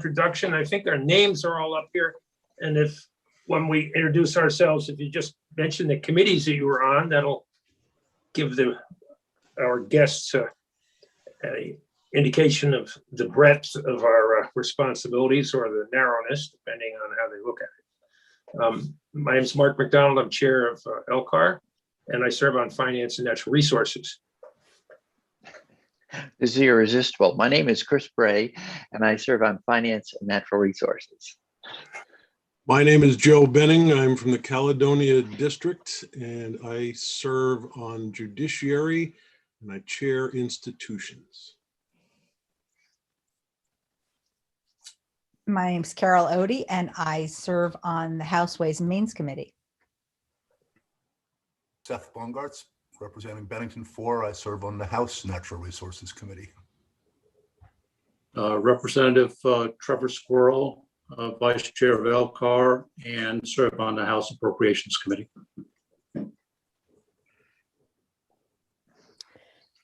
introduction. I think our names are all up here. And if, when we introduce ourselves, if you just mention the committees that you were on, that'll give our guests a indication of the breadth of our responsibilities or the narrowness, depending on how they look at it. My name is Mark McDonald. I'm chair of LCAR, and I serve on finance and natural resources. This is irresistible. My name is Chris Bray, and I serve on finance and natural resources. My name is Joe Benning. I'm from the Caledonia District, and I serve on judiciary, and I chair institutions. My name's Carol Odie, and I serve on the House Ways and Means Committee. Seth Bongartz, representing Bennington 4. I serve on the House Natural Resources Committee. Representative Trevor Squirrel, Vice Chair of LCAR, and serve on the House Appropriations Committee.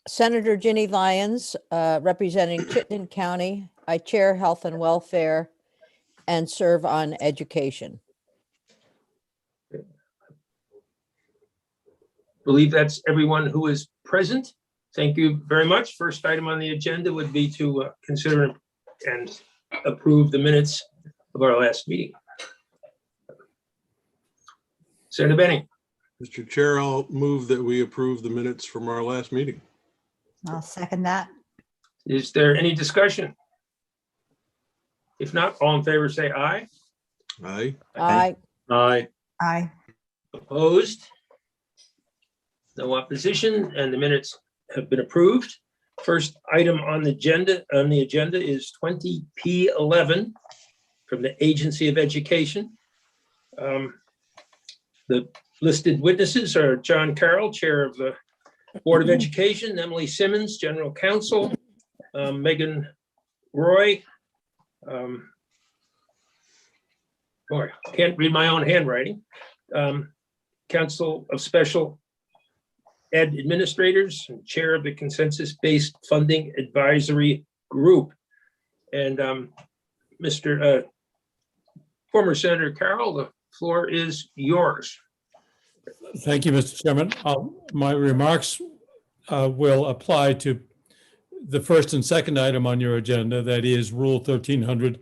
Senator Ginny Lyons, representing Chittenden County. I chair Health and Welfare and serve on Education. I believe that's everyone who is present. Thank you very much. First item on the agenda would be to consider and approve the minutes of our last meeting. Senator Benning. Mr. Chair, I'll move that we approve the minutes from our last meeting. I'll second that. Is there any discussion? If not, all in favor say aye. Aye. Aye. Aye. Aye. Opposed? No opposition, and the minutes have been approved. First item on the agenda is 20P11 from the Agency of Education. The listed witnesses are John Carroll, Chair of the Board of Education, Emily Simmons, General Counsel, Megan Roy. Boy, I can't read my own handwriting. Council of Special Ed Administrators and Chair of the Consensus-Based Funding Advisory Group. And former Senator Carroll, the floor is yours. Thank you, Mr. Chairman. My remarks will apply to the first and second item on your agenda, that is Rule 1300,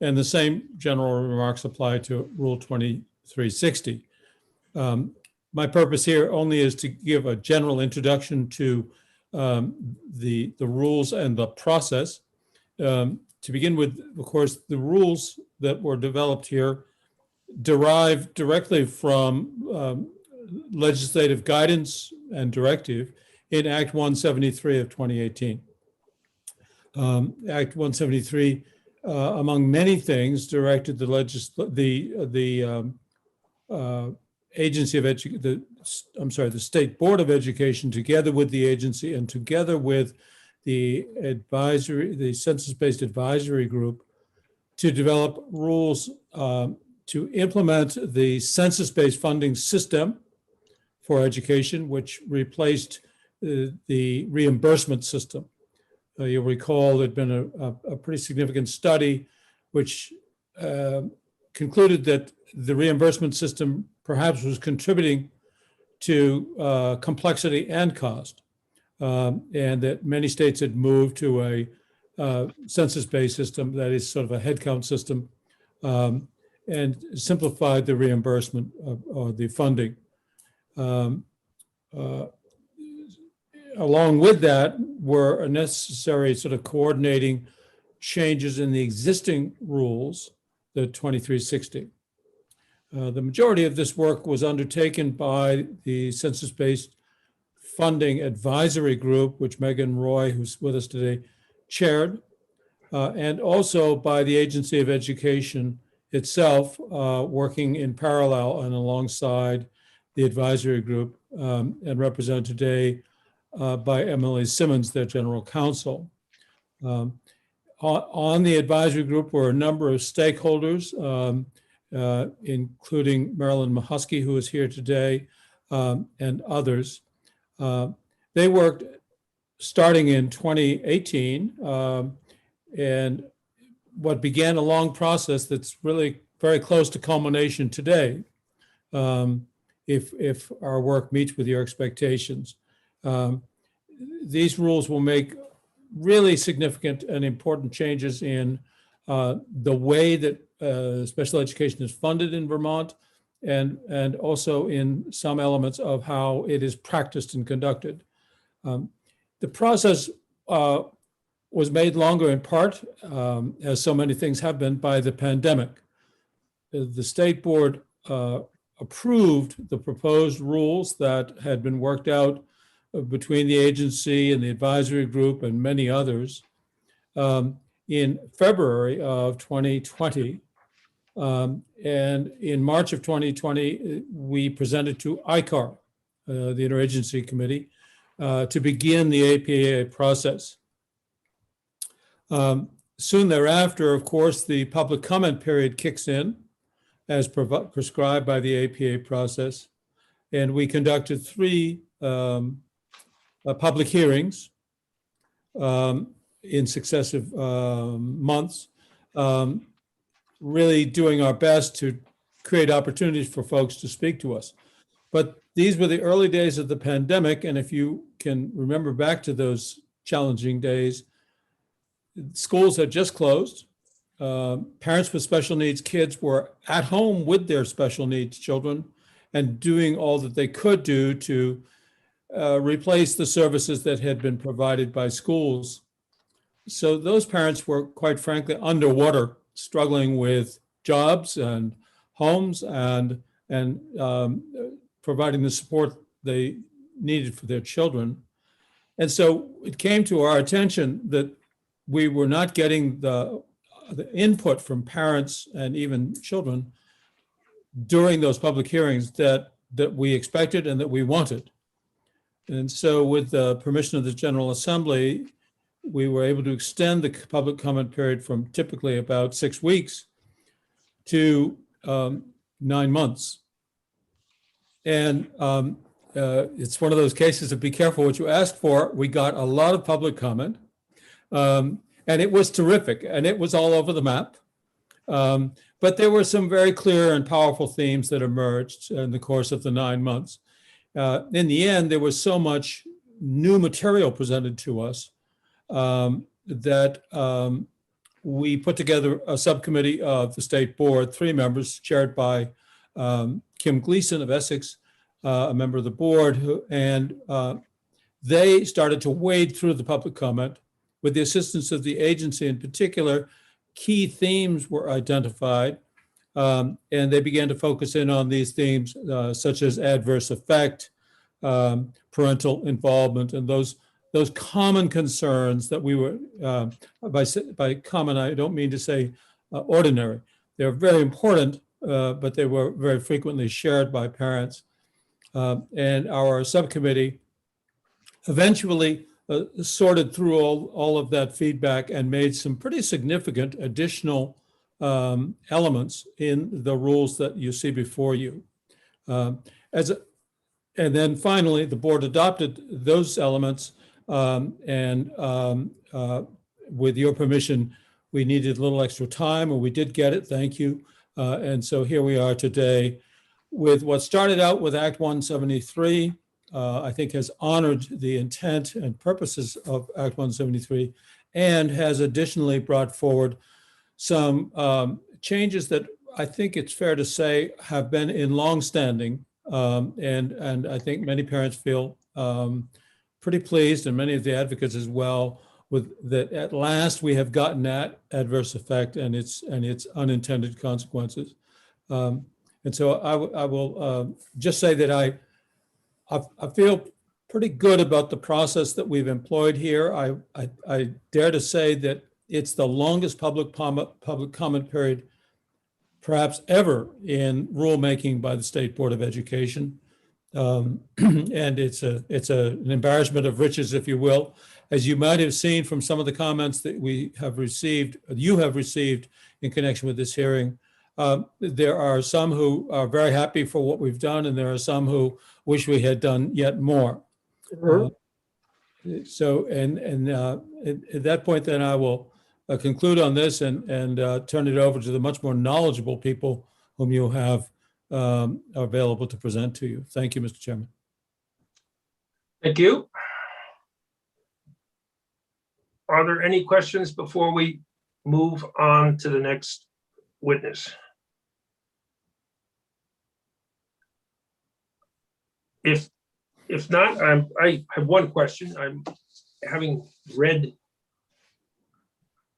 and the same general remarks apply to Rule 2360. My purpose here only is to give a general introduction to the rules and the process. To begin with, of course, the rules that were developed here derive directly from legislative guidance and directive in Act 173 of 2018. Act 173, among many things, directed the State Board of Education, together with the agency and together with the Census-Based Advisory Group, to develop rules to implement the census-based funding system for education, which replaced the reimbursement system. You'll recall there'd been a pretty significant study which concluded that the reimbursement system perhaps was contributing to complexity and cost, and that many states had moved to a census-based system, that is sort of a headcount system, and simplified the reimbursement or the funding. Along with that were a necessary sort of coordinating changes in the existing rules, the 2360. The majority of this work was undertaken by the Census-Based Funding Advisory Group, which Megan Roy, who's with us today, chaired, and also by the Agency of Education itself, working in parallel and alongside the advisory group, and represented today by Emily Simmons, their general counsel. On the advisory group were a number of stakeholders, including Marilyn Mahusky, who is here today, and others. They worked starting in 2018 and what began a long process that's really very close to culmination today, if our work meets with your expectations. These rules will make really significant and important changes in the way that special education is funded in Vermont, and also in some elements of how it is practiced and conducted. The process was made longer in part, as so many things have been, by the pandemic. The state board approved the proposed rules that had been worked out between the agency and the advisory group and many others in February of 2020. And in March of 2020, we presented to LCAR, the Interagency Committee, to begin the APA process. Soon thereafter, of course, the public comment period kicks in as prescribed by the APA process. And we conducted 3 public hearings in successive months, really doing our best to create opportunities for folks to speak to us. But these were the early days of the pandemic. And if you can remember back to those challenging days, schools had just closed. Parents with special needs kids were at home with their special needs children and doing all that they could do to replace the services that had been provided by schools. So those parents were, quite frankly, underwater, struggling with jobs and homes and providing the support they needed for their children. And so it came to our attention that we were not getting the input from parents and even children during those public hearings that we expected and that we wanted. And so with the permission of the General Assembly, we were able to extend the public comment period from typically about 6 weeks to 9 months. And it's one of those cases of be careful what you ask for. We got a lot of public comment, and it was terrific, and it was all over the map. But there were some very clear and powerful themes that emerged in the course of the 9 months. In the end, there was so much new material presented to us that we put together a subcommittee of the state board, 3 members, chaired by Kim Gleason of Essex, a member of the board, and they started to wade through the public comment. With the assistance of the agency in particular, key themes were identified, and they began to focus in on these themes, such as adverse effect, parental involvement, and those common concerns that we were, by common, I don't mean to say ordinary. They're very important, but they were very frequently shared by parents. And our subcommittee eventually sorted through all of that feedback and made some pretty significant additional elements in the rules that you see before you. And then finally, the board adopted those elements, and with your permission, we needed a little extra time, and we did get it, thank you. And so here we are today with what started out with Act 173, I think has honored the intent and purposes of Act 173, and has additionally brought forward some changes that I think it's fair to say have been in longstanding, and I think many parents feel pretty pleased, and many of the advocates as well, with that at last we have gotten at adverse effect and its unintended consequences. And so I will just say that I feel pretty good about the process that we've employed here. I dare to say that it's the longest public comment period perhaps ever in rulemaking by the State Board of Education. And it's an embarrassment of riches, if you will. As you might have seen from some of the comments that you have received in connection with this hearing, there are some who are very happy for what we've done, and there are some who wish we had done yet more. So, at that point, then I will conclude on this and turn it over to the much more knowledgeable people whom you have available to present to you. Thank you, Mr. Chairman. Thank you. Are there any questions before we move on to the next witness? If not, I have one question. I'm having read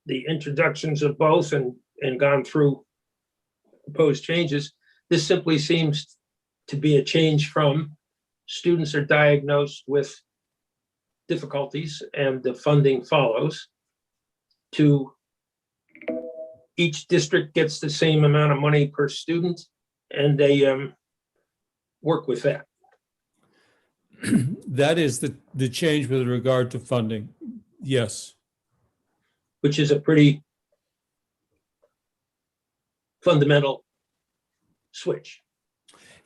the introductions of both and gone through proposed changes. This simply seems to be a change from students are diagnosed with difficulties and the funding follows to each district gets the same amount of money per student and they work with that. That is the change with regard to funding. Yes. Which is a pretty fundamental switch.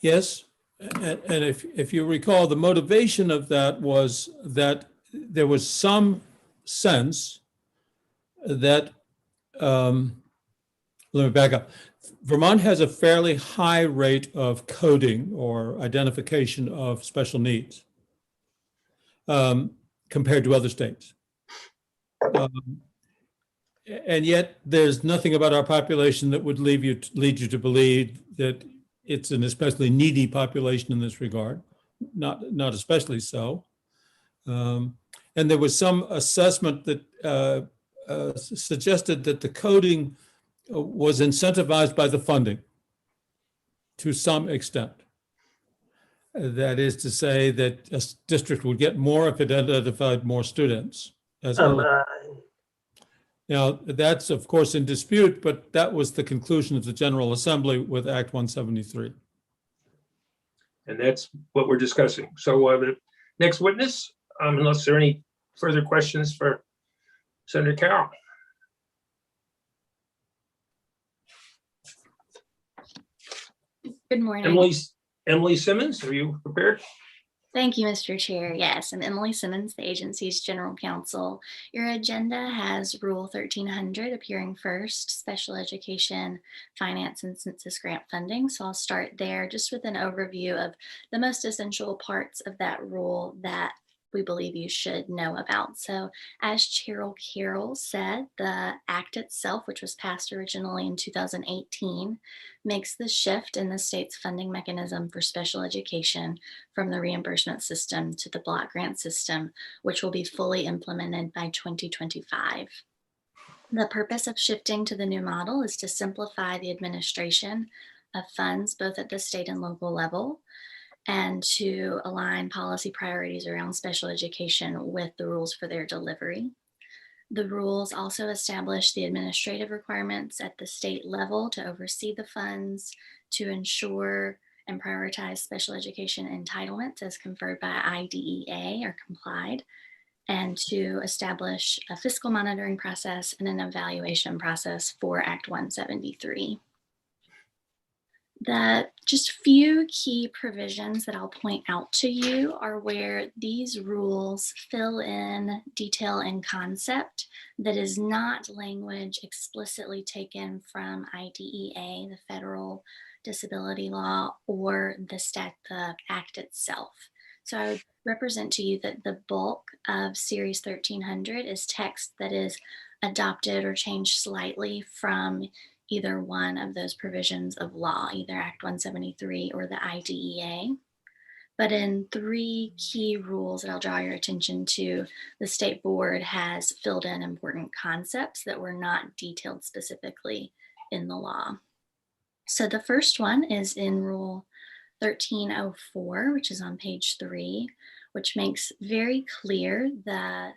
Yes. And if you recall, the motivation of that was that there was some sense that, let me back up. Vermont has a fairly high rate of coding or identification of special needs compared to other states. And yet there's nothing about our population that would lead you to believe that it's an especially needy population in this regard, not especially so. And there was some assessment that suggested that the coding was incentivized by the funding to some extent. That is to say that a district would get more if it identified more students. Now, that's of course in dispute, but that was the conclusion of the General Assembly with Act 173. And that's what we're discussing. So the next witness, unless there are any further questions for Senator Carroll. Good morning. Emily Simmons, are you prepared? Thank you, Mr. Chair. Yes, I'm Emily Simmons, the agency's general counsel. Your agenda has Rule 1300 appearing first, special education, finance, and census grant funding. So I'll start there just with an overview of the most essential parts of that rule that we believe you should know about. So as Chair Carroll said, the act itself, which was passed originally in 2018, makes the shift in the state's funding mechanism for special education from the reimbursement system to the block grant system, which will be fully implemented by 2025. The purpose of shifting to the new model is to simplify the administration of funds both at the state and local level, and to align policy priorities around special education with the rules for their delivery. The rules also establish the administrative requirements at the state level to oversee the funds, to ensure and prioritize special education entitlements as conferred by IDEA or complied, and to establish a fiscal monitoring process and an evaluation process for Act 173. The just few key provisions that I'll point out to you are where these rules fill in detail and concept that is not language explicitly taken from IDEA, the federal disability law, or the act itself. So I would represent to you that the bulk of Series 1300 is text that is adopted or changed slightly from either one of those provisions of law, either Act 173 or the IDEA. But in three key rules that I'll draw your attention to, the state board has filled in important concepts that were not detailed specifically in the law. So the first one is in Rule 1304, which is on page 3, which makes very clear the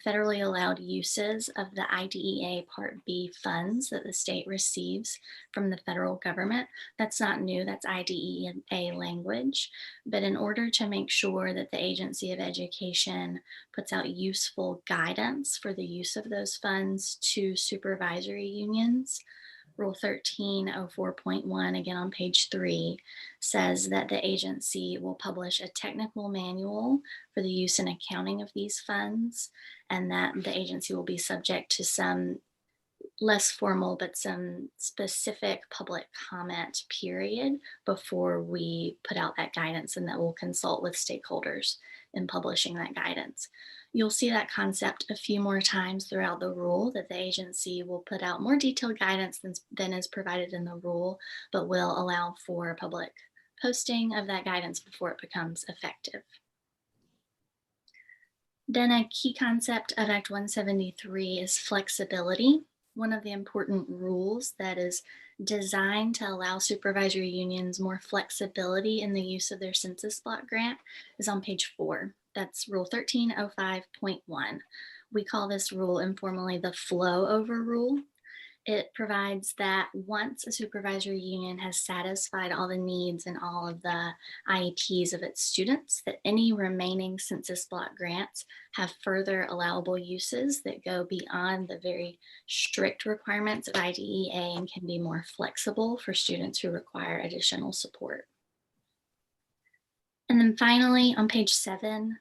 federally allowed uses of the IDEA Part B funds that the state receives from the federal government. That's not new, that's IDEA language. But in order to make sure that the Agency of Education puts out useful guidance for the use of those funds to supervisory unions, Rule 1304.1, again on page 3, says that the agency will publish a technical manual for the use and accounting of these funds, and that the agency will be subject to some less formal but some specific public comment period before we put out that guidance, and that we'll consult with stakeholders in publishing that guidance. You'll see that concept a few more times throughout the rule, that the agency will put out more detailed guidance than is provided in the rule, but will allow for public posting of that guidance before it becomes effective. Then a key concept of Act 173 is flexibility. One of the important rules that is designed to allow supervisory unions more flexibility in the use of their census block grant is on page 4. That's Rule 1305.1. We call this rule informally the flow over rule. It provides that once a supervisory union has satisfied all the needs and all of the IEPs of its students, that any remaining census block grants have further allowable uses that go beyond the very strict requirements of IDEA and can be more flexible for students who require additional support. And then finally, on page 7,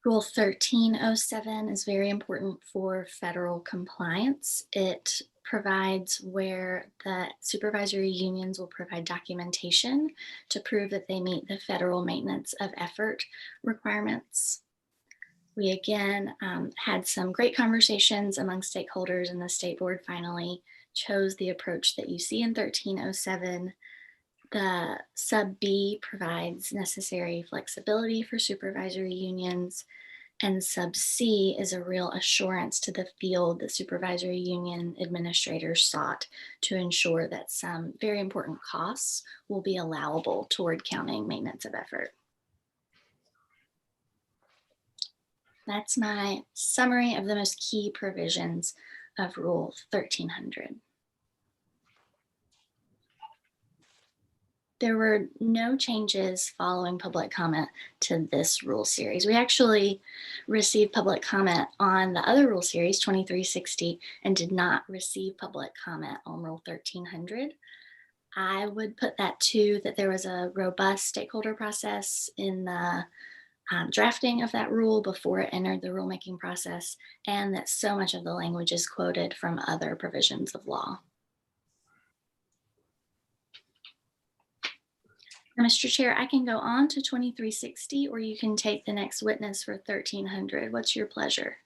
Rule 1307 is very important for federal compliance. It provides where the supervisory unions will provide documentation to prove that they meet the federal maintenance of effort requirements. We again had some great conversations among stakeholders, and the state board finally chose the approach that you see in 1307. The sub B provides necessary flexibility for supervisory unions, and sub C is a real assurance to the field that supervisory union administrators sought to ensure that some very important costs will be allowable toward counting maintenance of effort. That's my summary of the most key provisions of Rule 1300. There were no changes following public comment to this rule series. We actually received public comment on the other rule series, 2360, and did not receive public comment on Rule 1300. I would put that to that there was a robust stakeholder process in the drafting of that rule before it entered the rulemaking process, and that so much of the language is quoted from other provisions of law. Now, Mr. Chair, I can go on to 2360, or you can take the next witness for 1300. What's your pleasure?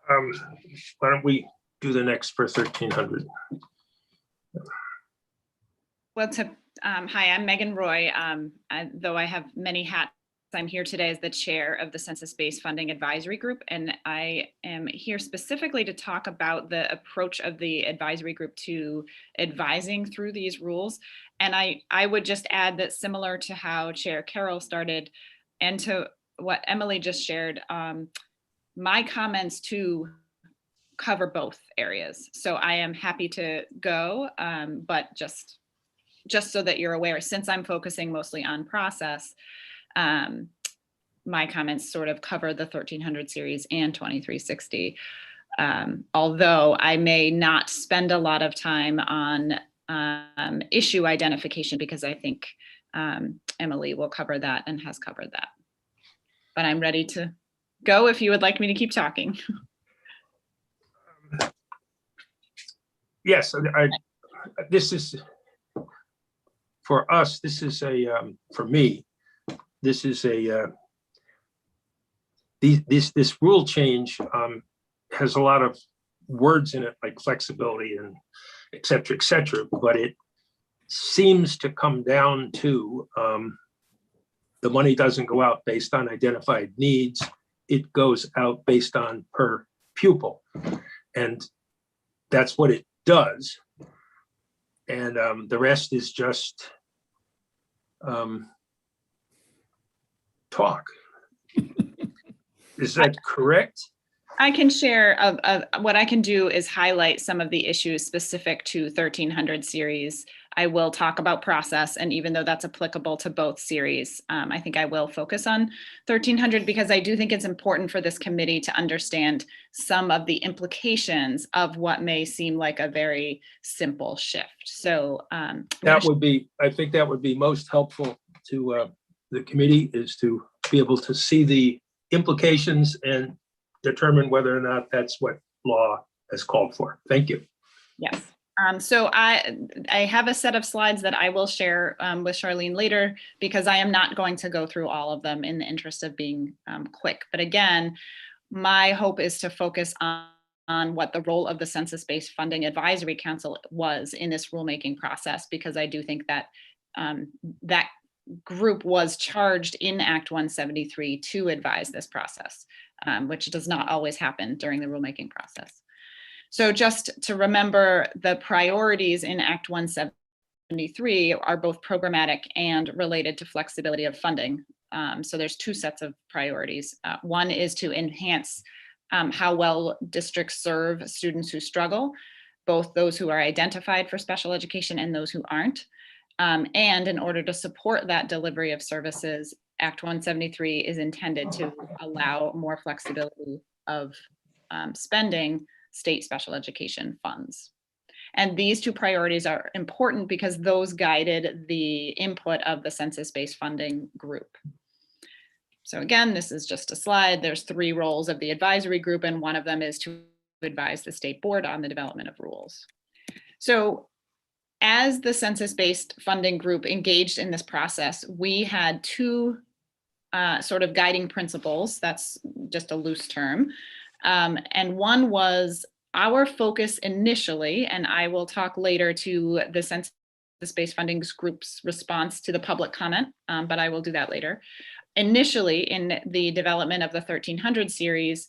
Why don't we do the next for 1300? Well, hi, I'm Megan Roy. Though I have many hats, I'm here today as the chair of the Census-Based Funding Advisory Group, and I am here specifically to talk about the approach of the advisory group to advising through these rules. And I would just add that, similar to how Chair Carroll started and to what Emily just shared, my comments too cover both areas. So I am happy to go, but just so that you're aware, since I'm focusing mostly on process, my comments sort of cover the 1300 series and 2360. Although I may not spend a lot of time on issue identification, because I think Emily will cover that and has covered that. But I'm ready to go if you would like me to keep talking. Yes, this is, for us, this is for me, this is this rule change has a lot of words in it, like flexibility and et cetera, but it seems to come down to the money doesn't go out based on identified needs. It goes out based on per pupil. And that's what it does. And the rest is just talk. Is that correct? I can share what I can do is highlight some of the issues specific to 1300 series I will talk about process, and even though that's applicable to both series, I think I will focus on 1300 because I do think it's important for this committee to understand some of the implications of what may seem like a very simple shift. So That would be, I think that would be most helpful to the committee, is to be able to see the implications and determine whether or not that's what law has called for. Thank you. yes. So I have a set of slides that I will share with Charlene later, because I am not going to go through all of them in the interest of being quick. But again, my hope is to focus on what the role of the Census-Based Funding Advisory Council was in this rulemaking process, because I do think that that group was charged in Act 173 to advise this process, which does not always happen during the rulemaking process. So just to remember, the priorities in Act 173 are both programmatic and related to flexibility of funding. So there's two sets of priorities. One is to enhance how well districts serve students who struggle, both those who are identified for special education and those who aren't. And in order to support that delivery of services, Act 173 is intended to allow more flexibility of spending state special education funds. And these two priorities are important because those guided the input of the census-based funding group. So again, this is just a slide. There's 3 roles of the advisory group, and one of them is to advise the state board on the development of rules. So as the census-based funding group engaged in this process, we had 2 sort of guiding principles. That's just a loose term. And one was our focus initially, and I will talk later to the census-based funding group's response to the public comment, but I will do that later. Initially, in the development of the 1300 series,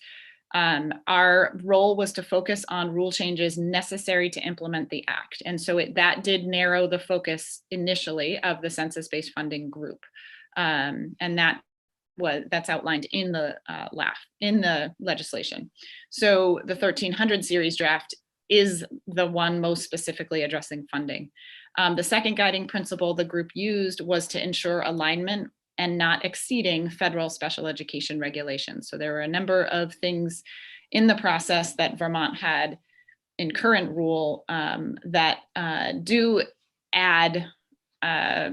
our role was to focus on rule changes necessary to implement the act. And so that did narrow the focus initially of the census-based funding group. And that's outlined in the legislation. So the 1300 series draft is the one most specifically addressing funding. The second guiding principle the group used was to ensure alignment and not exceeding federal special education regulations. So there were a number of things in the process that Vermont had in current rule that do add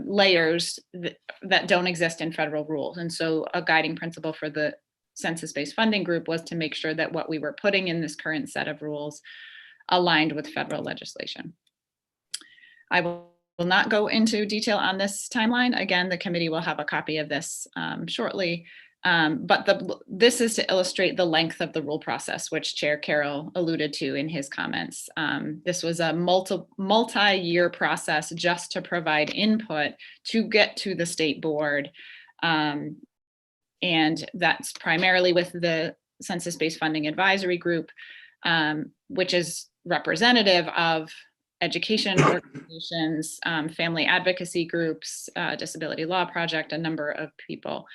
layers that don't exist in federal rules. And so a guiding principle for the census-based funding group was to make sure that what we were putting in this current set of rules aligned with federal legislation. I will not go into detail on this timeline. Again, the committee will have a copy of this shortly. But this is to illustrate the length of the rule process, which Chair Carroll alluded to in his comments. This was a multi-year process just to provide input to get to the state board. And that's primarily with the Census-Based Funding Advisory Group, which is representative of education organizations, family advocacy groups, Disability Law Project, a number of people.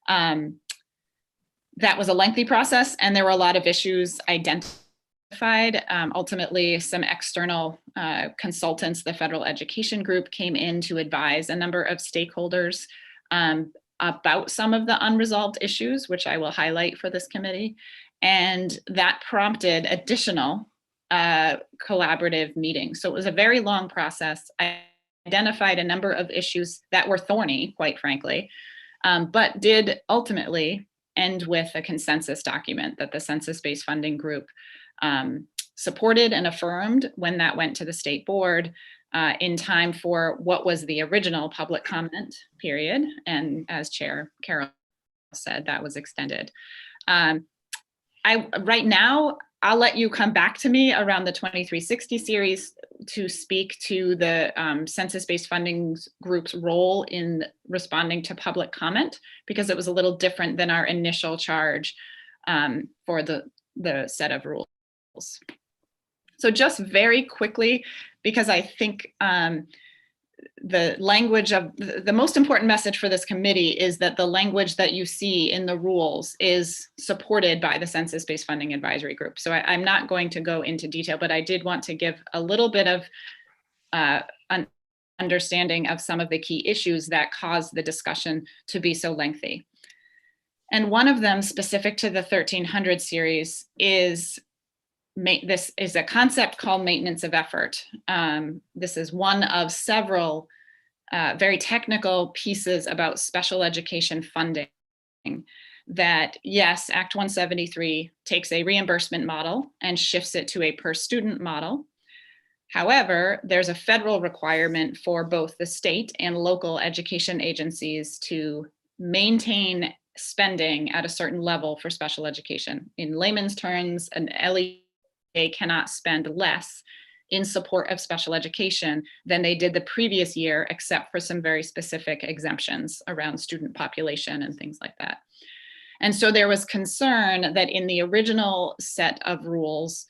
That was a lengthy process, and there were a lot of issues identified. Ultimately, some external consultants, the Federal Education Group, came in to advise a number of stakeholders about some of the unresolved issues, which I will highlight for this committee. And that prompted additional collaborative meetings. So it was a very long process. I identified a number of issues that were thorny, quite frankly, but did ultimately end with a consensus document that the Census-Based Funding Group supported and affirmed when that went to the state board in time for what was the original public comment period. And as Chair Carroll said, that was extended. Right now, I'll let you come back to me around the 2360 series to speak to the Census-Based Funding Group's role in responding to public comment, because it was a little different than our initial charge for the set of rules. So just very quickly, because I think the language of the most important message for this committee is that the language that you see in the rules is supported by the Census-Based Funding Advisory Group. So I'm not going to go into detail, but I did want to give a little bit of an understanding of some of the key issues that caused the discussion to be so lengthy. And one of them, specific to the 1300 series, is this is a concept called maintenance of effort. This is one of several very technical pieces about special education funding that, yes, Act 173 takes a reimbursement model and shifts it to a per student model. However, there's a federal requirement for both the state and local education agencies to maintain spending at a certain level for special education. In layman's terms, an LEA cannot spend less in support of special education than they did the previous year, except for some very specific exemptions around student population and things like that. And so there was concern that in the original set of rules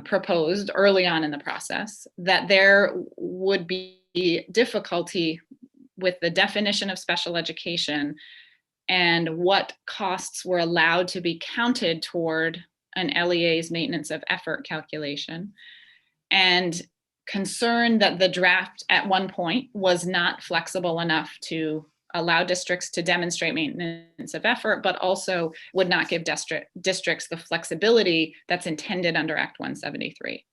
proposed early on in the process, that there would be difficulty with the definition of special education and what costs were allowed to be counted toward an LEA's maintenance of effort calculation, and concern that the draft at one point was not flexible enough to allow districts to demonstrate maintenance of effort, but also would not give districts the flexibility that's intended under Act 173.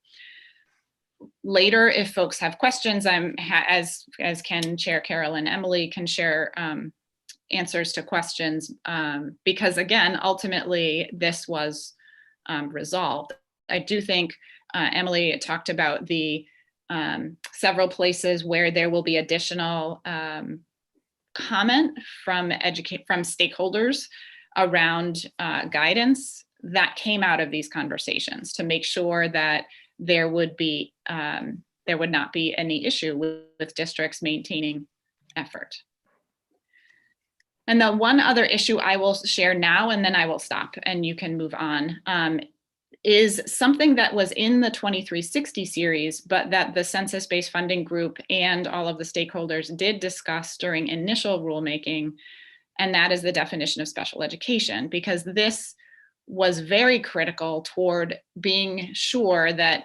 Later, if folks have questions, as can Chair Carol and Emily can share answers to questions, because again, ultimately this was resolved. I do think Emily talked about the several places where there will be additional comment from stakeholders around guidance that came out of these conversations to make sure that there would not be any issue with districts maintaining effort. And the one other issue I will share now, and then I will stop and you can move on, is something that was in the 2360 series, but that the census-based funding group and all of the stakeholders did discuss during initial rulemaking, and that is the definition of special education, because this was very critical toward being sure that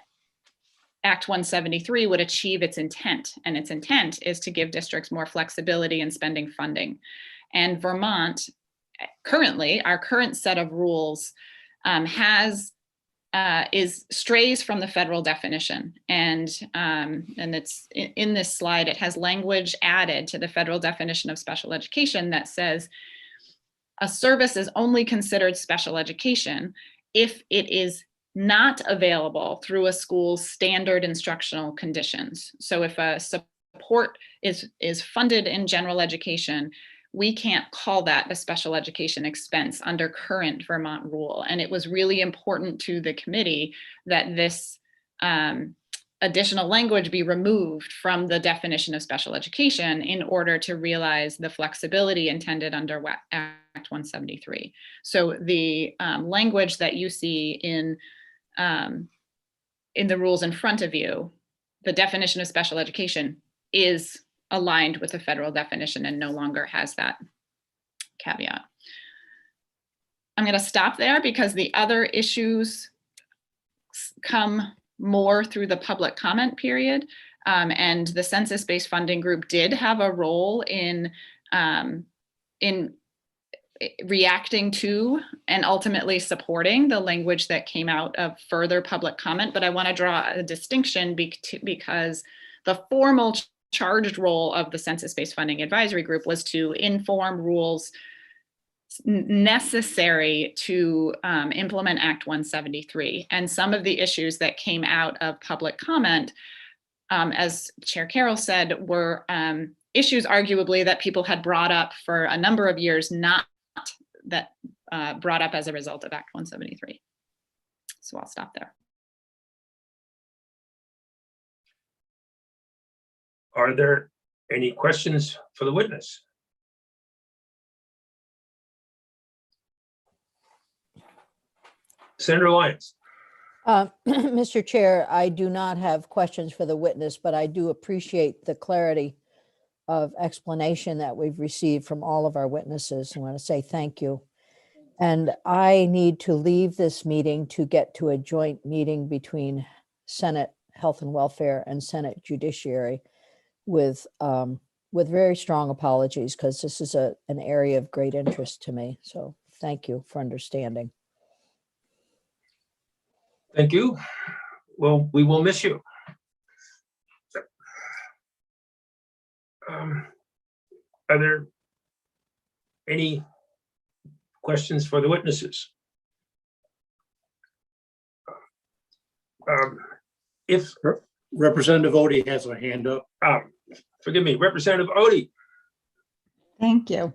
Act 173 would achieve its intent, and its intent is to give districts more flexibility in spending funding. And Vermont, currently, our current set of rules strays from the federal definition, and it's in this slide. It has language added to the federal definition of special education that says a service is only considered special education if it is not available through a school's standard instructional conditions. So if a support is funded in general education, we can't call that a special education expense under current Vermont rule. And it was really important to the committee that this additional language be removed from the definition of special education in order to realize the flexibility intended under Act 173. So the language that you see in the rules in front of you, the definition of special education is aligned with the federal definition and no longer has that caveat. I'm going to stop there because the other issues come more through the public comment period, and the census-based funding group did have a role in reacting to and ultimately supporting the language that came out of further public comment. But I want to draw a distinction because the formal charged role of the census-based funding advisory group was to inform rules necessary to implement Act 173. And some of the issues that came out of public comment, as Chair Carroll said, were issues arguably that people had brought up for a number of years, not that brought up as a result of Act 173. So I'll stop there. Are there any questions for the witness? Senator Lyons. Mr. Chair, I do not have questions for the witness, but I do appreciate the clarity of explanation that we've received from all of our witnesses. I want to say thank you. And I need to leave this meeting to get to a joint meeting between Senate Health and Welfare and Senate Judiciary. with very strong apologies, because this is an area of great interest to me. So thank you for understanding. Thank you. Well, we will miss you. Are there any questions for the witnesses? If, Representative Odie has a hand up. forgive me, Representative Odie. Thank you.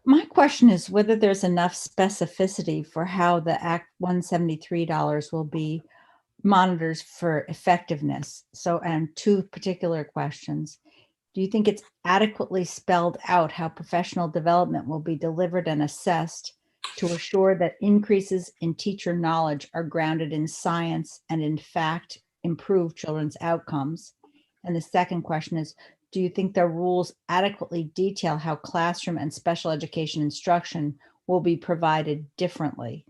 My question is whether there's enough specificity for how the Act 173 dollars will be monitors for effectiveness. So, and two particular questions. Do you think it's adequately spelled out how professional development will be delivered and assessed to assure that increases in teacher knowledge are grounded in science and in fact improve children's outcomes? And the second question is, do you think the rules adequately detail how classroom and special education instruction will be provided differently?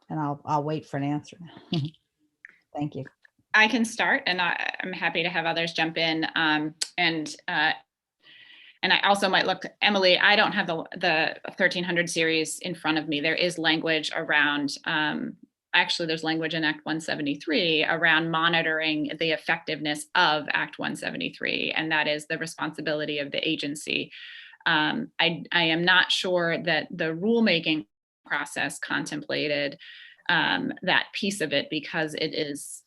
And I'll wait for an answer. Thank you. I can start, and I'm happy to have others jump in. And I also might look, Emily, I don't have the 1300 series in front of me. There is language around, actually there's language in Act 173 around monitoring the effectiveness of Act 173, and that is the responsibility of the agency. I am not sure that the rulemaking process contemplated that piece of it, because it is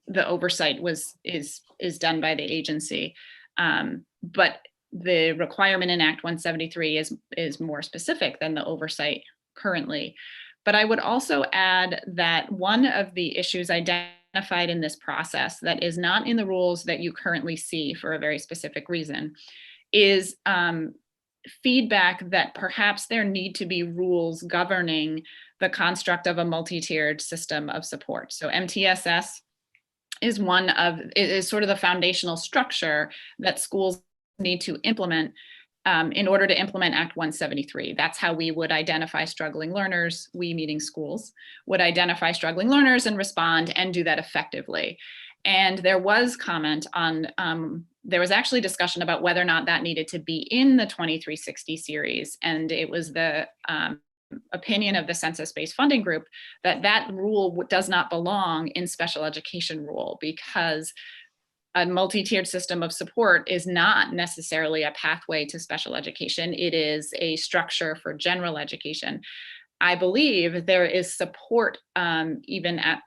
the oversight is done by the agency. But the requirement in Act 173 is more specific than the oversight currently. But I would also add that one of the issues identified in this process that is not in the rules that you currently see for a very specific reason is feedback that perhaps there need to be rules governing the construct of a multi-tiered system of support. So MTSS is sort of the foundational structure that schools need to implement in order to implement Act 173. That's how we would identify struggling learners, we meaning schools, would identify struggling learners and respond and do that effectively. And there was comment on, there was actually discussion about whether or not that needed to be in the 2360 series. And it was the opinion of the census-based funding group that that rule does not belong in special education rule, because a multi-tiered system of support is not necessarily a pathway to special education. It is a structure for general education. I believe there is support even at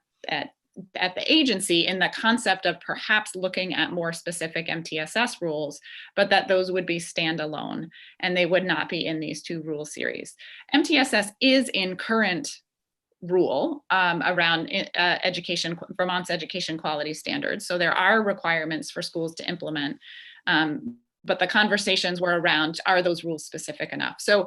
the agency in the concept of perhaps looking at more specific MTSS rules, but that those would be standalone and they would not be in these two rule series. MTSS is in current rule around education, Vermont's education quality standards. So there are requirements for schools to implement, but the conversations were around, are those rules specific enough? So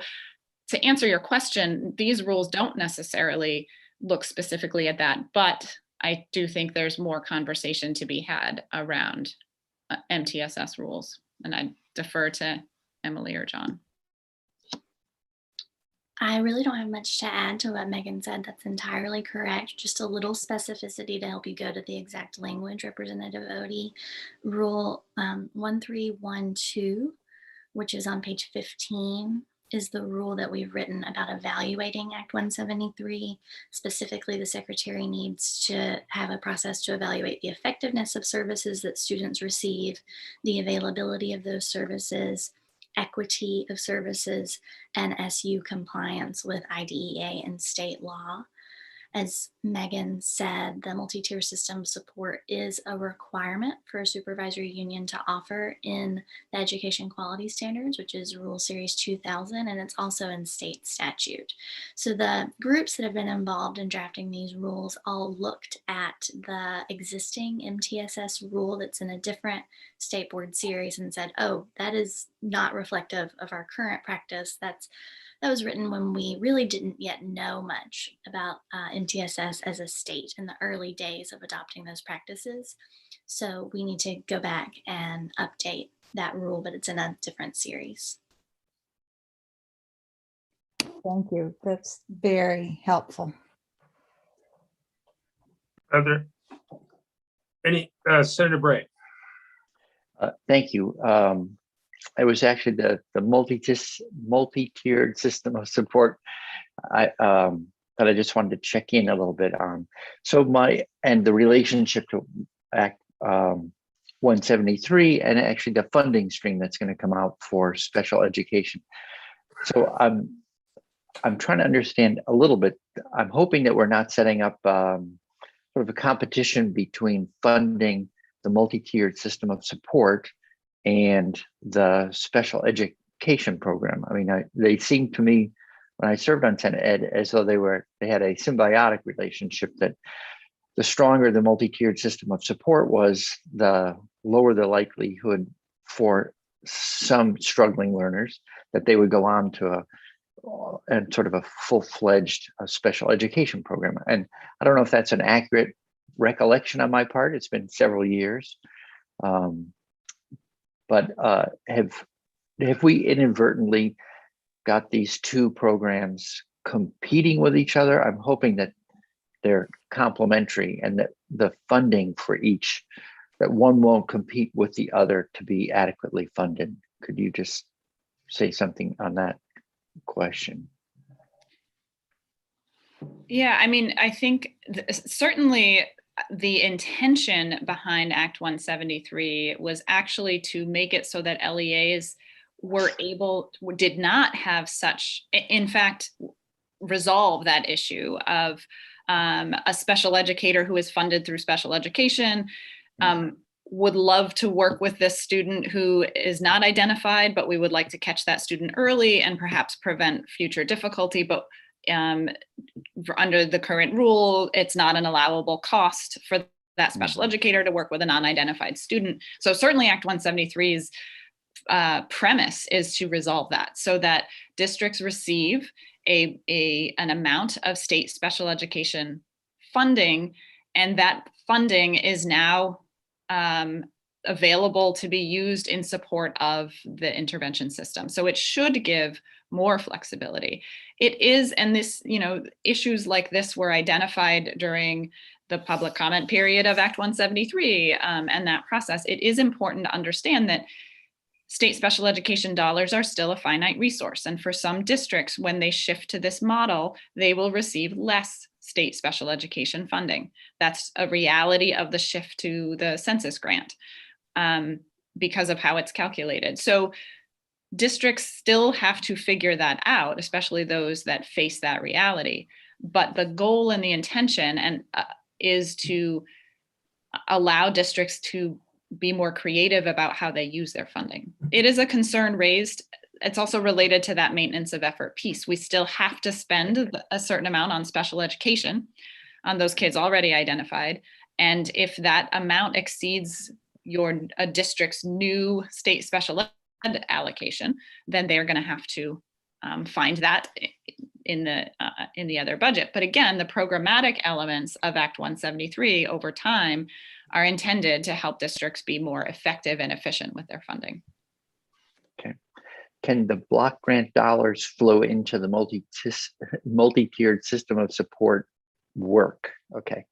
to answer your question, these rules don't necessarily look specifically at that, but I do think there's more conversation to be had around MTSS rules, and I defer to Emily or John. I really don't have much to add to what Megan said. That's entirely correct. Just a little specificity to help you go to the exact language, Representative Odie. Rule 1312, which is on page 15, is the rule that we've written about evaluating Act 173. Specifically, the secretary needs to have a process to evaluate the effectiveness of services that students receive, the availability of those services, equity of services, and SU compliance with IDEA and state law. As Megan said, the multi-tier system support is a requirement for a supervisory union to offer in the education quality standards, which is Rule Series 2000, and it's also in state statute. So the groups that have been involved in drafting these rules all looked at the existing MTSS rule that's in a different state board series and said, oh, that is not reflective of our current practice. That was written when we really didn't yet know much about MTSS as a state in the early days of adopting those practices. So we need to go back and update that rule, but it's in a different series. Thank you. That's very helpful. Are there Any, Senator Bray? Thank you. It was actually the multi-tiered system of support that I just wanted to check in a little bit on. So the relationship to Act 173 and actually the funding stream that's going to come out for special education. So I'm trying to understand a little bit. I'm hoping that we're not setting up sort of a competition between funding the multi-tiered system of support and the special education program. I mean, they seemed to me when I served on Senate Ed as though they had a symbiotic relationship, that the stronger the multi-tiered system of support was, the lower the likelihood for some struggling learners that they would go on to a sort of a full-fledged special education program. And I don't know if that's an accurate recollection on my part. It's been several years. But have we inadvertently got these two programs competing with each other? I'm hoping that they're complementary and that the funding for each, that one won't compete with the other to be adequately funded. Could you just say something on that question? Yeah, I mean, I think certainly the intention behind Act 173 was actually to make it so that LEAs did not have such, in fact, resolve that issue of a special educator who is funded through special education would love to work with this student who is not identified, but we would like to catch that student early and perhaps prevent future difficulty. But under the current rule, it's not an allowable cost for that special educator to work with a non-identified student. So certainly Act 173's premise is to resolve that, so that districts receive an amount of state special education funding, and that funding is now available to be used in support of the intervention system. So it should give more flexibility. It is, and this, issues like this were identified during the public comment period of Act 173 and that process. It is important to understand that state special education dollars are still a finite resource. And for some districts, when they shift to this model, they will receive less state special education funding. That's a reality of the shift to the census grant because of how it's calculated. So districts still have to figure that out, especially those that face that reality. But the goal and the intention is to allow districts to be more creative about how they use their funding. It is a concern raised. It's also related to that maintenance of effort piece. We still have to spend a certain amount on special education on those kids already identified. And if that amount exceeds a district's new state special ed allocation, then they're going to have to find that in the other budget. But again, the programmatic elements of Act 173 over time are intended to help districts be more effective and efficient with their funding. Okay. Can the block grant dollars flow into the multi-tiered system of support work? Okay.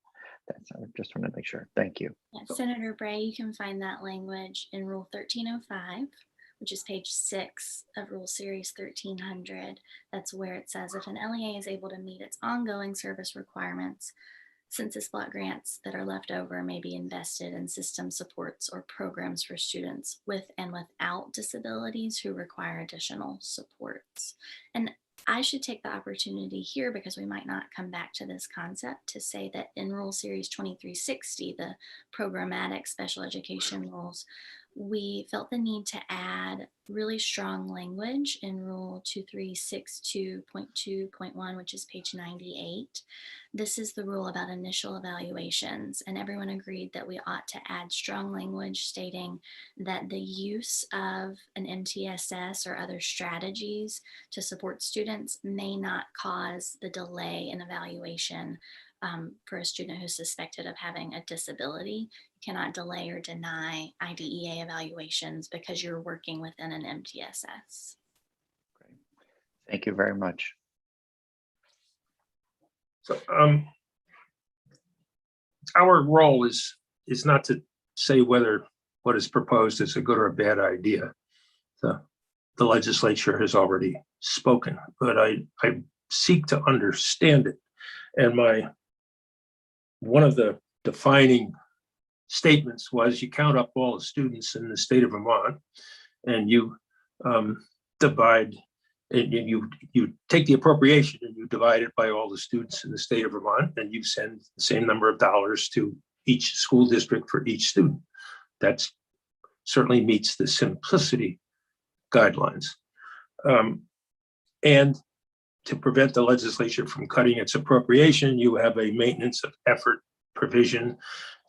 I just want to make sure. Thank you. Yeah, Senator Bray, you can find that language in Rule 1305, which is page 6 of Rule Series 1300. That's where it says if an LEA is able to meet its ongoing service requirements, census block grants that are left over may be invested in system supports or programs for students with and without disabilities who require additional supports. And I should take the opportunity here, because we might not come back to this concept, to say that in Rule Series 2360, the programmatic special education rules, we felt the need to add really strong language in Rule 2362.2.1, which is page 98. This is the rule about initial evaluations, and everyone agreed that we ought to add strong language stating that the use of an MTSS or other strategies to support students may not cause the delay in evaluation for a student who's suspected of having a disability. You cannot delay or deny IDEA evaluations because you're working within an MTSS. Great. Thank you very much. So our role is is not to say whether what is proposed is a good or a bad idea. The legislature has already spoken, but I seek to understand it. And one of the defining statements was you count up all the students in the state of Vermont and you divide, and you take the appropriation and you divide it by all the students in the state of Vermont, and you send the same number of dollars to each school district for each student. That certainly meets the simplicity guidelines. And to prevent the legislature from cutting its appropriation, you have a maintenance of effort provision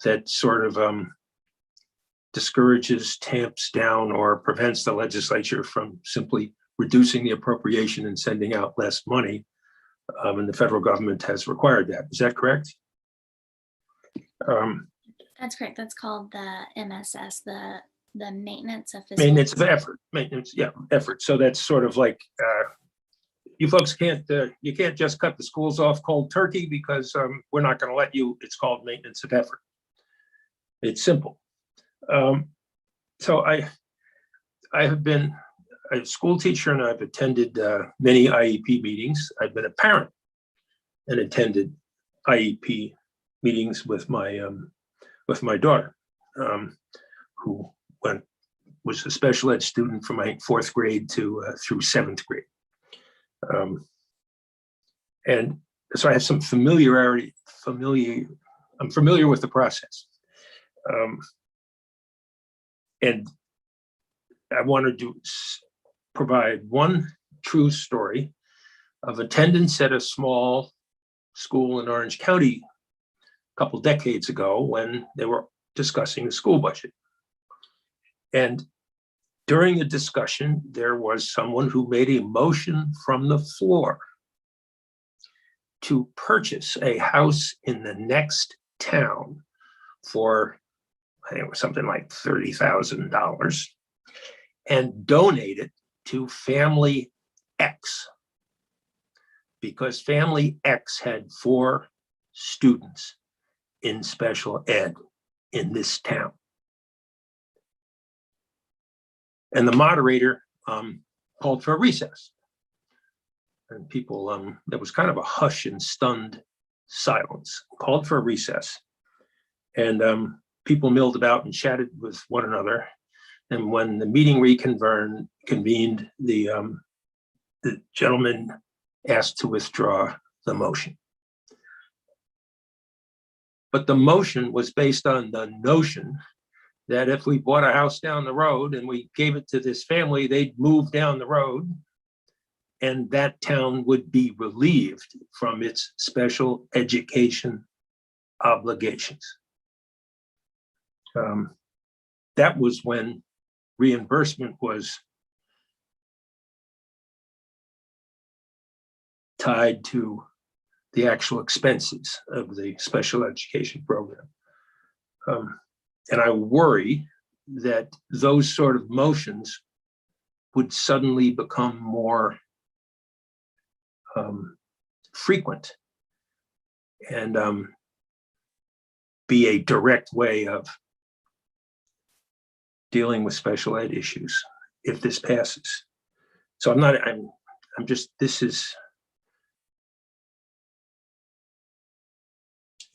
that sort of discourages, tamps down, or prevents the legislature from simply reducing the appropriation and sending out less money. And the federal government has required that. Is that correct? That's correct. That's called the MSS, the maintenance of Maintenance of effort. Maintenance, yeah, effort. So that's sort of like you folks can't you can't just cut the schools off cold turkey because we're not going to let you. It's called maintenance of effort. It's simple. So I have been a school teacher and I've attended many IEP meetings. I've been a parent and attended IEP meetings with my daughter, who was a special ed student from my 4th grade to through 7th grade. And so I have some familiarity. I'm familiar with the process. And I wanted to provide one true story of attendance at a small school in Orange County a couple decades ago when they were discussing the school budget. And during the discussion, there was someone who made a motion from the floor to purchase a house in the next town for, I think it was something like $30,000, and donate it to Family X, because Family X had 4 students in special ed in this town. And the moderator called for a recess. And people, there was kind of a hush and stunned silence, called for a recess. And people milled about and chatted with one another. And when the meeting convened, the gentleman asked to withdraw the motion. But the motion was based on the notion that if we bought a house down the road and we gave it to this family, they'd move down the road and that town would be relieved from its special education obligations. That was when reimbursement was tied to the actual expenses of the special education program. And I worry that those sort of motions would suddenly become more frequent and be a direct way of dealing with special ed issues if this passes. So I'm just, this is,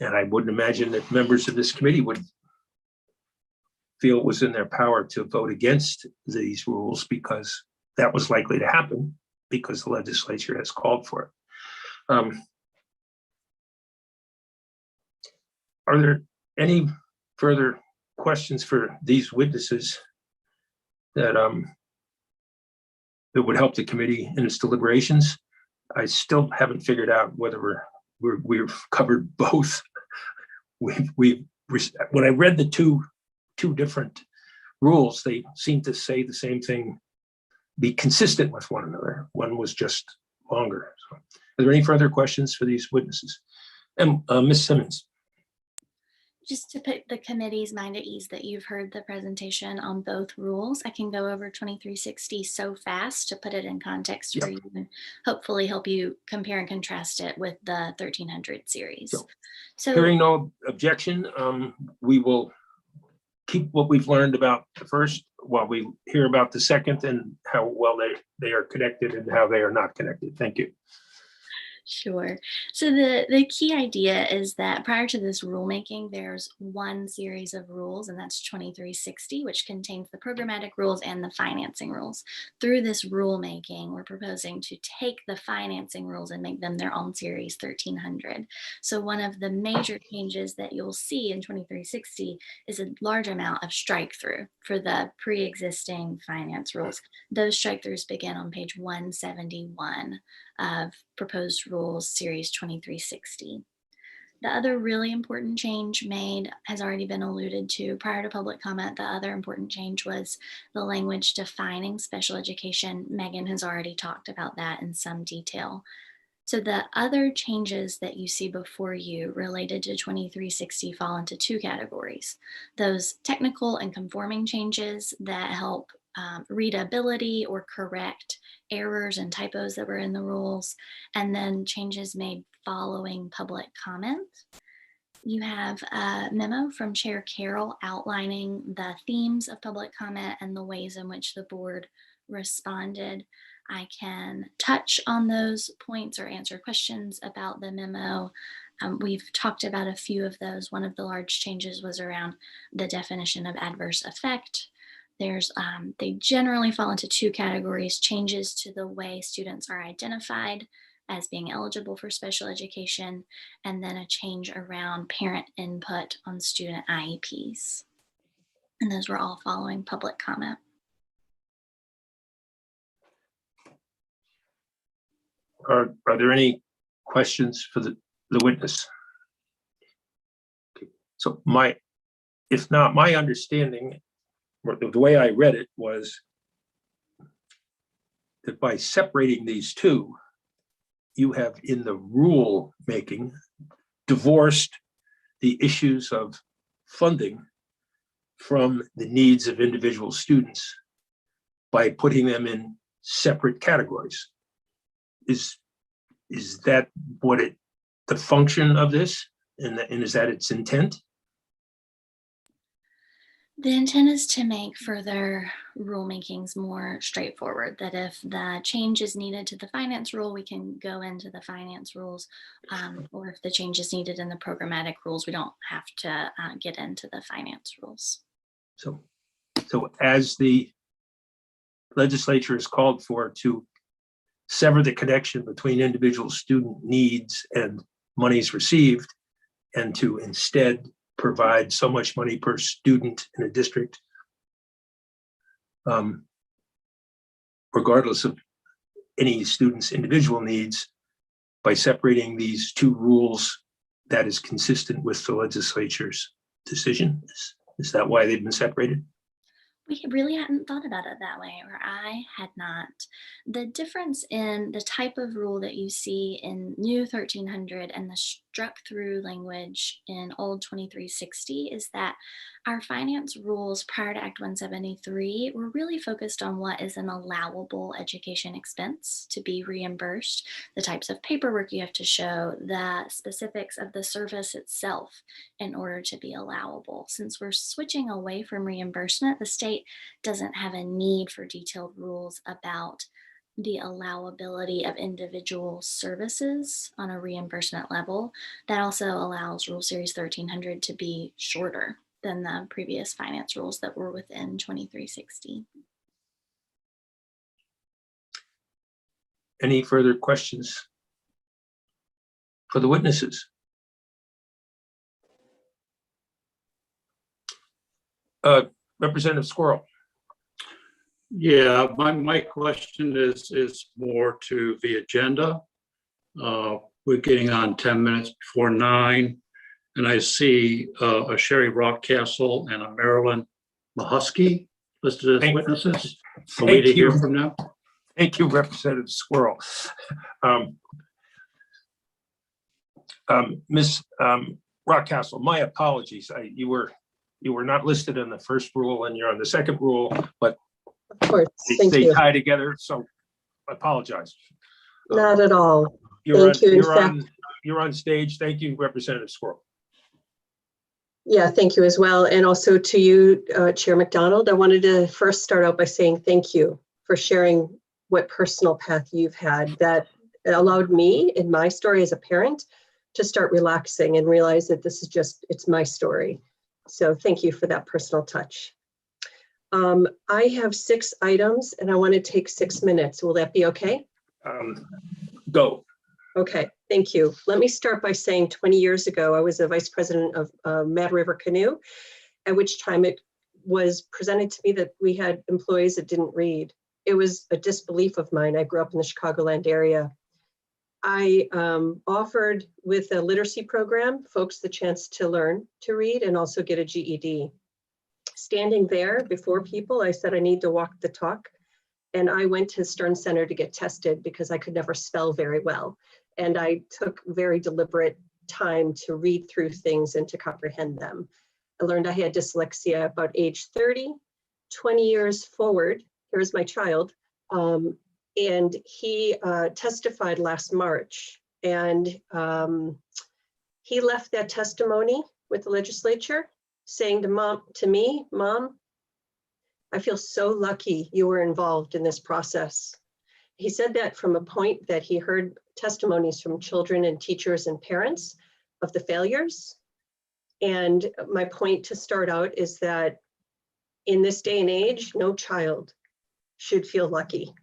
and I wouldn't imagine that members of this committee would feel it was in their power to vote against these rules, because that was likely to happen because the legislature has called for it. Are there any further questions for these witnesses that would help the committee in its deliberations? I still haven't figured out whether we've covered both. When I read the two different rules, they seem to say the same thing, be consistent with one another. One was just longer. So, are there any further questions for these witnesses? And Ms. Simmons. Just to put the committee's mind at ease that you've heard the presentation on both rules, I can go over 2360 so fast to put it in context for Yep. you and hopefully help you compare and contrast it with the 1300 series. So, So Hearing no objection, we will keep what we've learned about the first while we hear about the second and how well they are connected and how they are not connected. Thank you. sure. So the key idea is that prior to this rulemaking, there's one series of rules, and that's 2360, which contains the programmatic rules and the financing rules. Through this rulemaking, we're proposing to take the financing rules and make them their own series 1300. So one of the major changes that you'll see in 2360 is a large amount of strike through for the pre-existing finance rules. Those strike throughs begin on page 171 of proposed rules series 2360. The other really important change made has already been alluded to prior to public comment. The other important change was the language defining special education. Megan has already talked about that in some detail. So the other changes that you see before you related to 2360 fall into two categories. Those technical and conforming changes that help readability or correct errors and typos that were in the rules, and then changes made following public comment. You have a memo from Chair Carroll outlining the themes of public comment and the ways in which the board responded. I can touch on those points or answer questions about the memo. We've talked about a few of those. One of the large changes was around the definition of adverse effect. They generally fall into two categories: changes to the way students are identified as being eligible for special education, and then a change around parent input on student IEPs. And those were all following public comment. Are there any questions for the witness? Okay. So if not, my understanding, or the way I read it, was that by separating these two, you have in the rule making divorced the issues of funding from the needs of individual students by putting them in separate categories. Is that what the function of this, and is that its intent? The intent is to make further rulemakings more straightforward, that if the change is needed to the finance rule, we can go into the finance rules, or if the change is needed in the programmatic rules, we don't have to get into the finance rules. So as the legislature is called for to sever the connection between individual student needs and monies received, and to instead provide so much money per student in a district, regardless of any student's individual needs, by separating these two rules, that is consistent with the legislature's decision. Is that why they've been separated? We really hadn't thought about it that way, or I had not. The difference in the type of rule that you see in new 1300 and the struck through language in old 2360 is that our finance rules prior to Act 173 were really focused on what is an allowable education expense to be reimbursed, the types of paperwork you have to show, the specifics of the service itself in order to be allowable. Since we're switching away from reimbursement, the state doesn't have a need for detailed rules about the allowability of individual services on a reimbursement level. That also allows Rule Series 1300 to be shorter than the previous finance rules that were within 2360. Any further questions for the witnesses? Representative Squirrel. Yeah, my question is more to the agenda. We're getting on 10 minutes before 9, and I see a Sherry Rockcastle and a Marilyn Mahusky listed as witnesses. Are we to hear from them? Thank you, Representative Squirrel. Ms. Rockcastle, my apologies. You were not listed in the first rule and you're on the second rule, but Of course, thank they you. tie together, so I apologize. Not at all. You're Thank you. In fact, you're on stage. Thank you, Representative Squirrel. yeah, thank you as well. And also to you, Chair McDonald, I wanted to first start out by saying thank you for sharing what personal path you've had that allowed me in my story as a parent to start relaxing and realize that this is just, it's my story. So thank you for that personal touch. I have 6 items and I want to take 6 minutes. Will that be okay? Go. Okay, thank you. Let me start by saying 20 years ago, I was a vice president of Mad River Canoe, at which time it was presented to me that we had employees that didn't read. It was a disbelief of mine. I grew up in the Chicagoland area. I offered with a literacy program, folks the chance to learn to read and also get a GED. Standing there before people, I said, I need to walk the talk. And I went to Stern Center to get tested because I could never spell very well. And I took very deliberate time to read through things and to comprehend them. I learned I had dyslexia about age 30, 20 years forward. Here's my child. And he testified last March. And he left that testimony with the legislature saying to me, Mom, I feel so lucky you were involved in this process. He said that from a point that he heard testimonies from children and teachers and parents of the failures. And my point to start out is that in this day and age, no child should feel lucky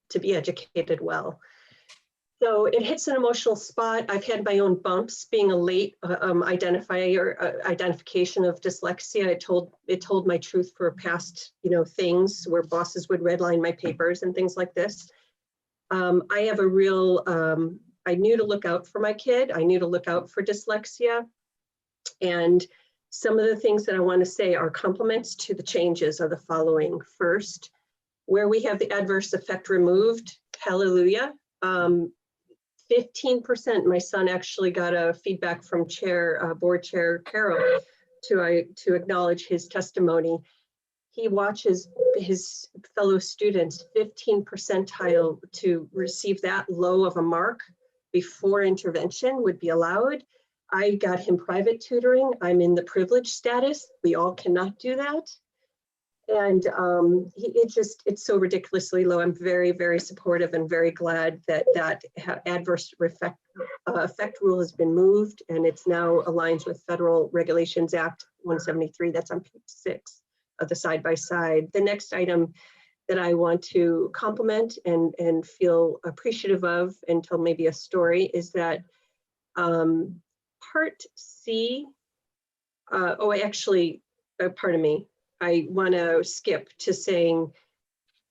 to be educated well. So it hits an emotional spot. I've had my own bumps being a late identification of dyslexia. It told my truth for past, things where bosses would redline my papers and things like this. I have a real, I knew to look out for my kid. I knew to look out for dyslexia. And some of the things that I want to say are compliments to the changes are the following. First, where we have the adverse effect removed, hallelujah. 15%, my son actually got a feedback from board chair Carol to acknowledge his testimony. He watches his fellow students 15 percentile to receive that low of a mark before intervention would be allowed. I got him private tutoring. I'm in the privileged status. We all cannot do that. And it's so ridiculously low. I'm very, very supportive and very glad that adverse effect rule has been moved and it's now aligns with Federal Regulations Act 173. That's on page 6 of the side-by-side. The next item that I want to compliment and feel appreciative of and tell maybe a story is that Part C, pardon me. I want to skip to saying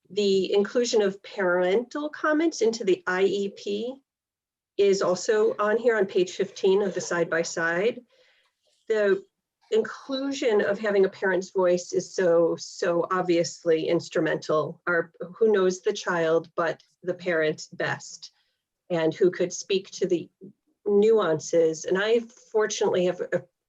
the inclusion of parental comments into the IEP is also on here on page 15 of the side-by-side. The inclusion of having a parent's voice is so obviously instrumental. Who knows the child but the parent best, and who could speak to the nuances. And I fortunately have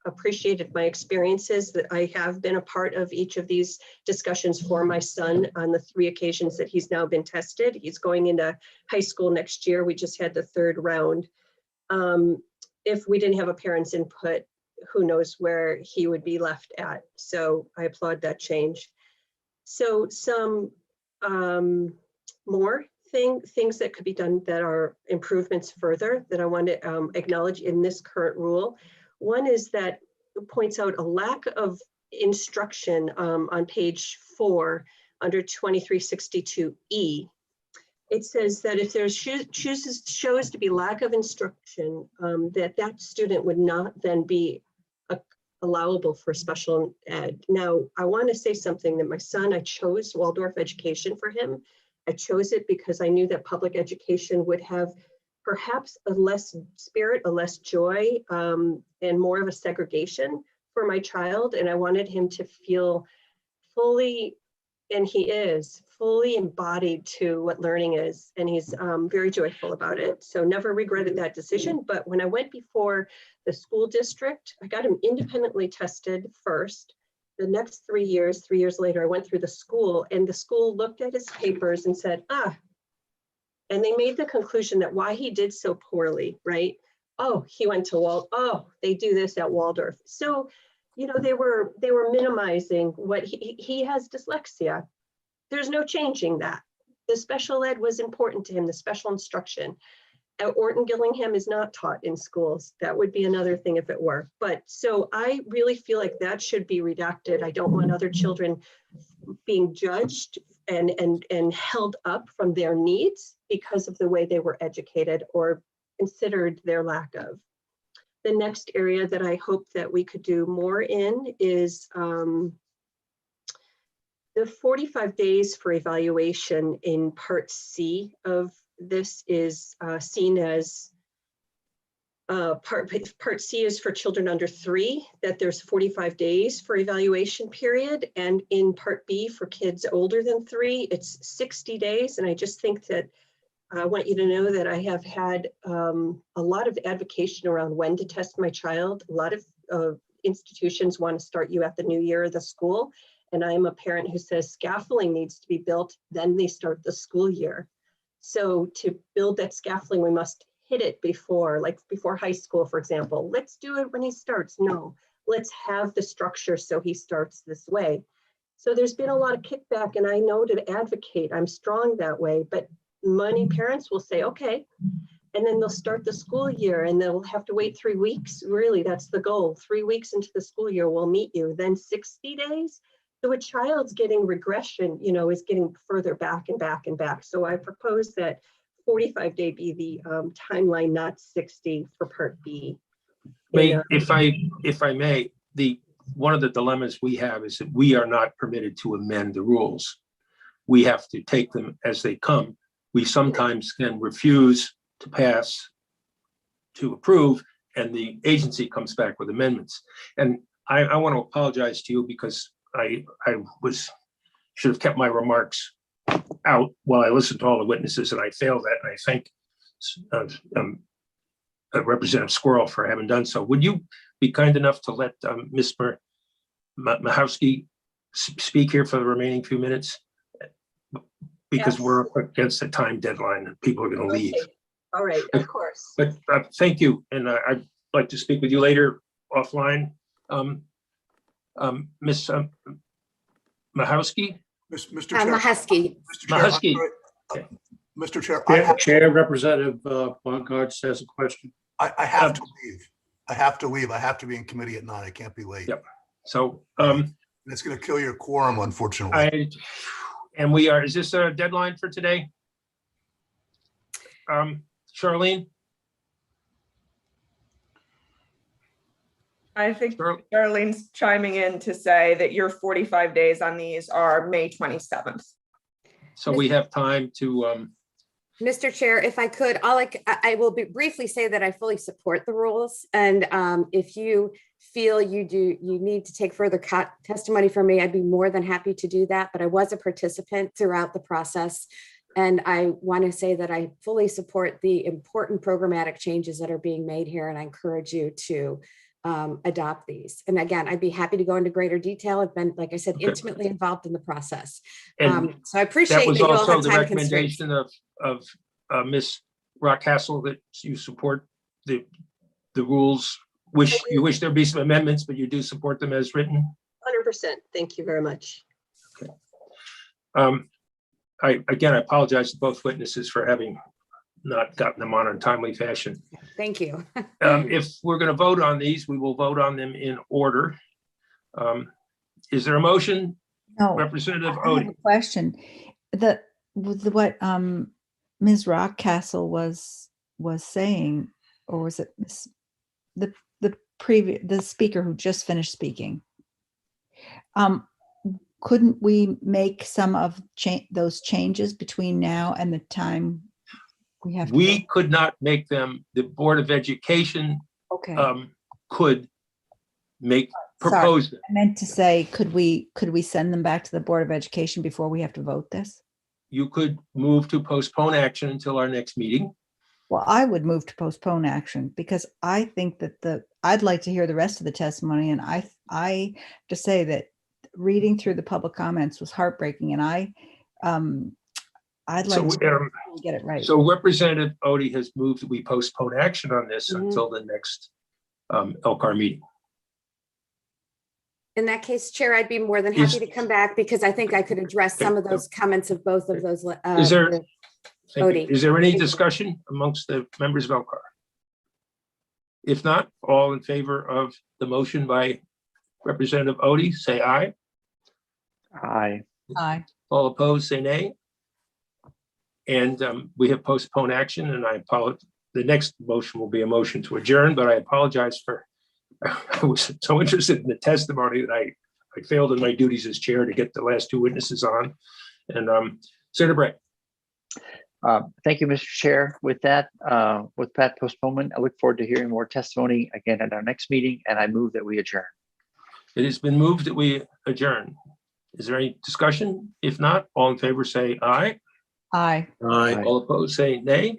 appreciated my experiences that I have been a part of each of these discussions for my son on the 3 occasions that he's now been tested. He's going into high school next year. We just had the 3rd round. If we didn't have a parent's input, who knows where he would be left at. So I applaud that change. So some more things that could be done that are improvements further that I want to acknowledge in this current rule. One is that it points out a lack of instruction on page 4 under 2362E. It says that if there shows to be lack of instruction, that student would not then be allowable for special ed. Now, I want to say something that my son, I chose Waldorf education for him. I chose it because I knew that public education would have perhaps a less spirit, a less joy, and more of a segregation for my child. And I wanted him to feel fully And he is fully embodied to what learning is, and he's very joyful about it. So never regretted that decision. But when I went before the school district, I got him independently tested first. The next 3 years later, I went through the school, and the school looked at his papers and said, and they made the conclusion that why he did so poorly, right? Oh, he went to oh, they do this at Waldorf. So, you know, they were minimizing what he has dyslexia. There's no changing that. The special ed was important to him, the special instruction. Orton Gillingham is not taught in schools. That would be another thing if it were. But so I really feel like that should be redacted. I don't want other children being judged and held up from their needs because of the way they were educated or considered their lack of. The next area that I hope that we could do more in is the 45 days for evaluation in Part C of this is seen as Part C is for children under 3, that there's 45 days for evaluation period. And in Part B for kids older than 3, it's 60 days. And I just think that I want you to know that I have had a lot of advocacy around when to test my child. A lot of institutions want to start you at the new year of the school. And I am a parent who says scaffolding needs to be built, then they start the school year. So to build that scaffolding, we must hit it before, like before high school, for example. Let's do it when he starts. No, let's have the structure so he starts this way. So there's been a lot of kickback, and I know to advocate, I'm strong that way, but many parents will say, okay, and then they'll start the school year and they'll have to wait 3 weeks. Really, that's the goal. 3 weeks into the school year, we'll meet you. Then 60 days. So a child's getting regression, you know, is getting further back and back and back. So I propose that 45 day be the timeline, not 60 for Part B. If I may, one of the dilemmas we have is that we are not permitted to amend the rules. We have to take them as they come. We sometimes can refuse to pass, to approve, and the agency comes back with amendments. And I want to apologize to you because I should have kept my remarks out while I listened to all the witnesses, and I failed that. And I thank Representative Squirrel for having done so. Would you be kind enough to let Ms. Mahowski speak here for the remaining few minutes? Because Yes. we're up against the time deadline and people are going to leave. Okay. All right, of course. But thank you, and I'd like to speak with you later offline. Ms. Mahowski? Mr. Chair. Mahusky. Mr. Chair, Mahusky. I'm sorry. Mr. Chair, Chair Representative Bongartz has a question. I have to leave. I have to leave. I have to be in committee at 9. I can't be late. Yep. So, It's going to kill your quorum, unfortunately. is this a deadline for today? Charlene? I think Darlene's chiming in to say that your 45 days on these are May 27th. So we have time to, Mr. Chair, if I could, I will briefly say that I fully support the rules. And if you feel you need to take further testimony from me, I'd be more than happy to do that. But I was a participant throughout the process. And I want to say that I fully support the important programmatic changes that are being made here. And I encourage you to adopt these. And again, I'd be happy to go into greater detail. I've been, like I said, intimately involved in the process. and So I appreciate that was that you all also have the time constraints. recommendation of Ms. Rockcastle, that you support the rules. You wish there be some amendments, but you do support them as written? 100%. Thank you very much. Okay. I apologize to both witnesses for having not gotten them on in timely fashion. Thank you. If we're going to vote on these, we will vote on them in order. Is there a motion? No, Representative I have Odie? a question. What Ms. Rockcastle was saying, or was it the speaker who just finished speaking? Couldn't we make some of those changes between now and the time we have? We could not make them. The Board of Education Okay. could make proposed it. I meant to say, could we send them back to the Board of Education before we have to vote this? You could move to postpone action until our next meeting. Well, I would move to postpone action because I think that I'd like to hear the rest of the testimony. And I just say that reading through the public comments was heartbreaking, and I'd like to get it right. So Representative Odie has moved that we postpone action on this until the next LCAR meeting. In that case, Chair, I'd be more than happy to come back because I think I could address some of those comments of both of those. Is there, thank you. Odie. Is there any discussion amongst the members of LCAR? If not, all in favor of the motion by Representative Odie, say aye. Aye. Aye. All opposed, say nay. And we have postponed action, and I apologize. The next motion will be a motion to adjourn, but I apologize for, I was so interested in the testimony that I failed in my duties as chair to get the last two witnesses on. And Senator Brett. Thank you, Mr. Chair. With that postponement, I look forward to hearing more testimony again at our next meeting, and I move that we adjourn. It has been moved that we adjourn. Is there any discussion? If not, all in favor say aye. Aye. Aye. All opposed say nay.